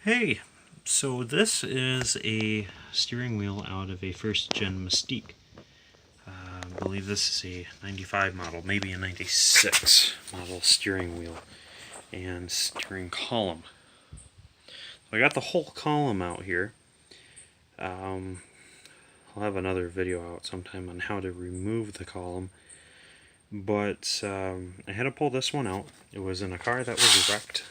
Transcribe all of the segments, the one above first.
Hey, so this is a steering wheel out of a first gen Mystique. I believe this is a 95 model, maybe a 96 model steering wheel and steering column. So I got the whole column out here. I'll have another video out sometime on how to remove the column. But I had to pull this one out. It was in a car that was wrecked.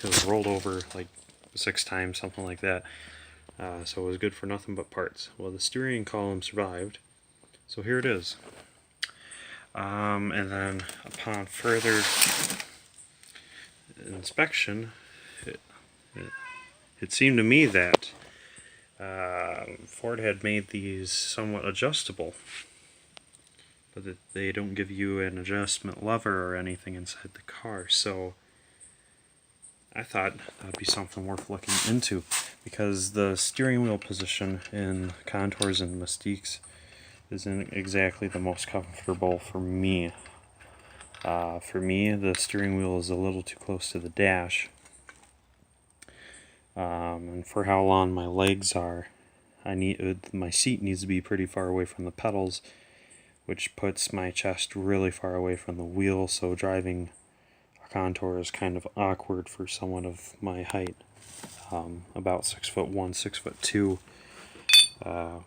It was rolled over like 6 times, something like that. So it was good for nothing but parts. Well, the steering column survived, so here it is. And then upon further inspection, it seemed to me that Ford had made these somewhat adjustable, but that they don't give you an adjustment lever or anything inside the car. So I thought that would be something worth looking into, because the steering wheel position in Contours and Mystiques isn't exactly the most comfortable for me. For me, the steering wheel is a little too close to the dash. And for how long my legs are, my seat needs to be pretty far away from the pedals, which puts my chest really far away from the wheel, so driving a Contour is kind of awkward for someone of my height, about 6'1", 6'2",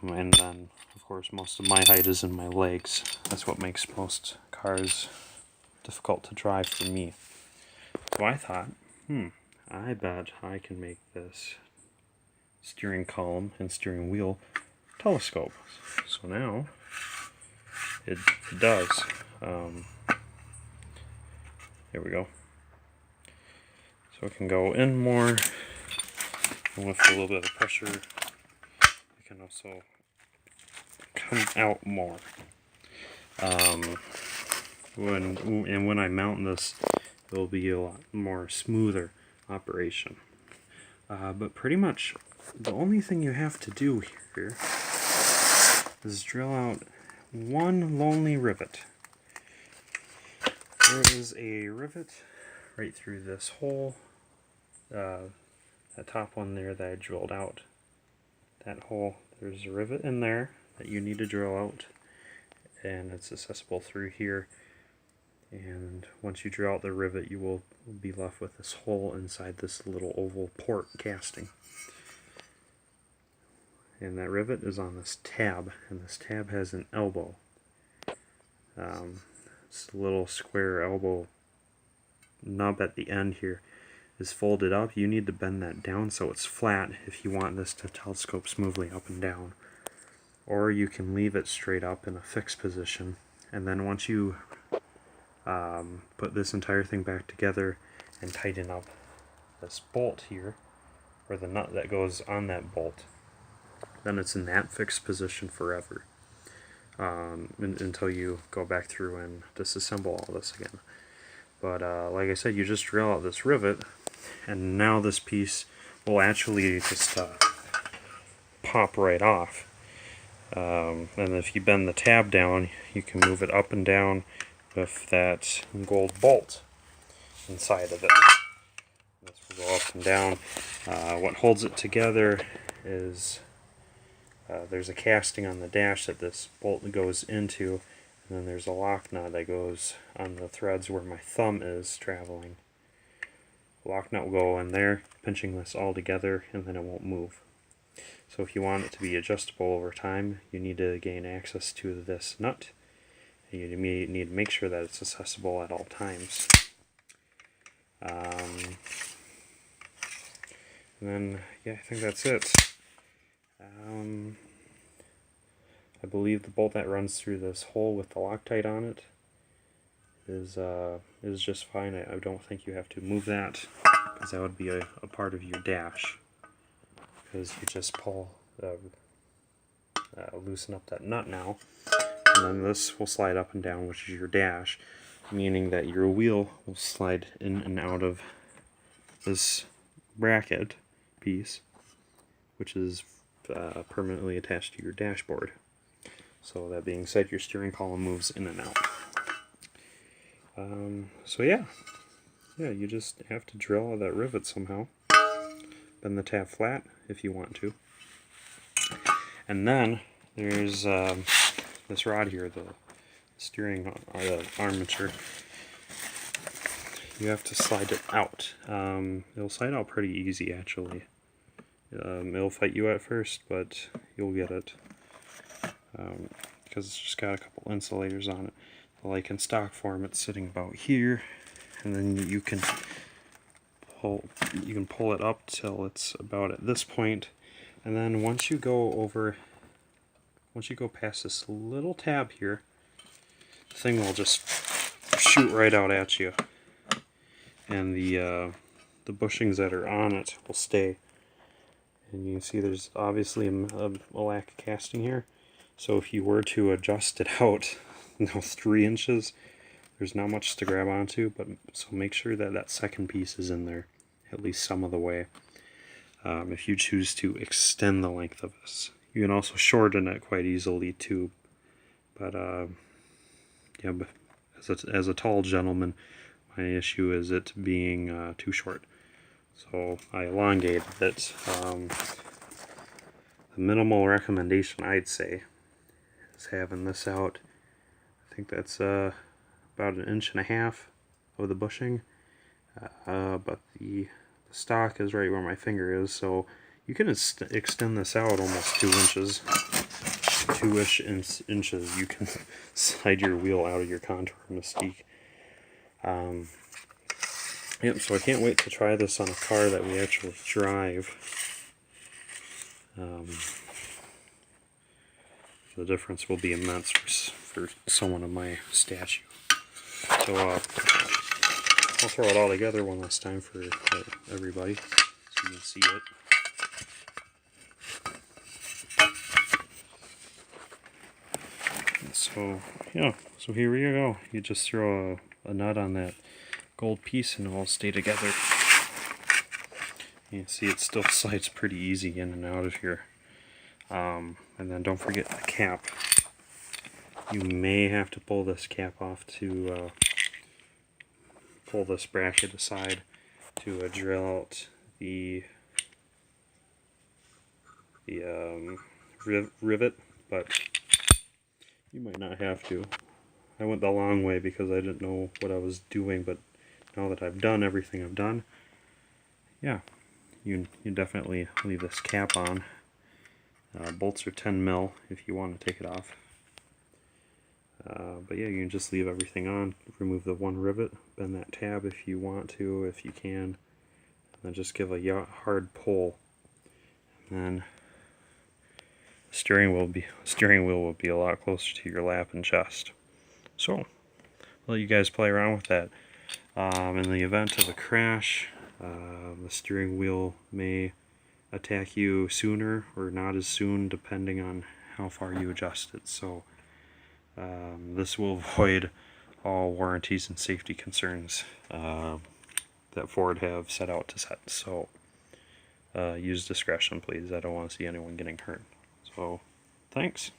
and then of course most of my height is in my legs. That's what makes most cars difficult to drive for me. So I thought, I bet I can make this steering column and steering wheel telescope. So now it does. There we go. So it can go in more, and with a little bit of pressure, it can also come out more. When I mount this, it'll be a lot more smoother operation. But pretty much the only thing you have to do here is drill out one lonely rivet. There is a rivet right through this hole, that top one there that I drilled out. That hole, there's a rivet in there that you need to drill out, and it's accessible through here. And once you drill out the rivet, you will be left with this hole inside this little oval port casting. And that rivet is on this tab, and this tab has an elbow. This little square elbow nub at the end here is folded up. You need to bend that down so it's flat if you want this to telescope smoothly up and down. Or you can leave it straight up in a fixed position, and then once you put this entire thing back together and tighten up this bolt here, or the nut that goes on that bolt, then it's in that fixed position forever, until you go back through and disassemble all this again. But like I said, you just drill out this rivet, and now this piece will actually just pop right off. And if you bend the tab down, you can move it up and down with that gold bolt inside of it. This will go up and down. What holds it together is there's a casting on the dash that this bolt goes into, and then there's a lock nut that goes on the threads where my thumb is traveling. The lock nut will go in there, pinching this all together, and then it won't move. So if you want it to be adjustable over time, you need to gain access to this nut. You need to make sure that it's accessible at all times. And then, yeah, I think that's it. I believe the bolt that runs through this hole with the Loctite on it is just fine. I don't think you have to move that, because that would be a part of your dash. Because you just loosen up that nut now, and then this will slide up and down, which is your dash, meaning that your wheel will slide in and out of this bracket piece, which is permanently attached to your dashboard. So that being said, your steering column moves in and out. So yeah, you just have to drill out that rivet somehow. bend the tab flat if you want to. And then there's this rod here, the steering armature. You have to slide it out. It'll slide out pretty easy, actually. It'll fight you at first, but you'll get it. Because it's just got a couple insulators on it. Like in stock form, it's sitting about here, and then you can pull it up till it's about at this point, and then once you go past this little tab here, the thing will just shoot right out at you, and the bushings that are on it will stay. And you can see there's obviously a lack of casting here, so if you were to adjust it out 3 inches, there's not much to grab onto, but so make sure that that second piece is in there at least some of the way. If you choose to extend the length of this, you can also shorten it quite easily too, but yeah, but as a tall gentleman, my issue is it being too short, so I elongated it. The minimal recommendation, I'd say, is having this out. I think that's about 1.5 inches of the bushing, but the stock is right where my finger is, so you can extend this out almost 2 inches, 2-ish inches. You can slide your wheel out of your contour Mystique. Yep, so I can't wait to try this on a car that we actually drive. The difference will be immense for someone of my stature. So I'll throw it all together one last time for everybody so you can see it. And so yeah, so here we go. You just throw a nut on that gold piece and it'll all stay together. You can see it still slides pretty easy in and out of here. And then don't forget the cap. You may have to pull this cap off to pull this bracket aside to drill out the rivet, but you might not have to. I went the long way because I didn't know what I was doing, but now that I've done everything I've done, yeah, you definitely leave this cap on. Bolts are 10 mil if you want to take it off. But yeah, you can just leave everything on, remove the one rivet, bend that tab if you want to, if you can, and then just give a hard pull. And then the steering wheel will be a lot closer to your lap and chest. So, I'll let you guys play around with that. In the event of a crash, the steering wheel may attack you sooner or not as soon, depending on how far you adjust it. So this will avoid all warranties and safety concerns that Ford have set out to set. So use discretion, please. I don't want to see anyone getting hurt. So thanks.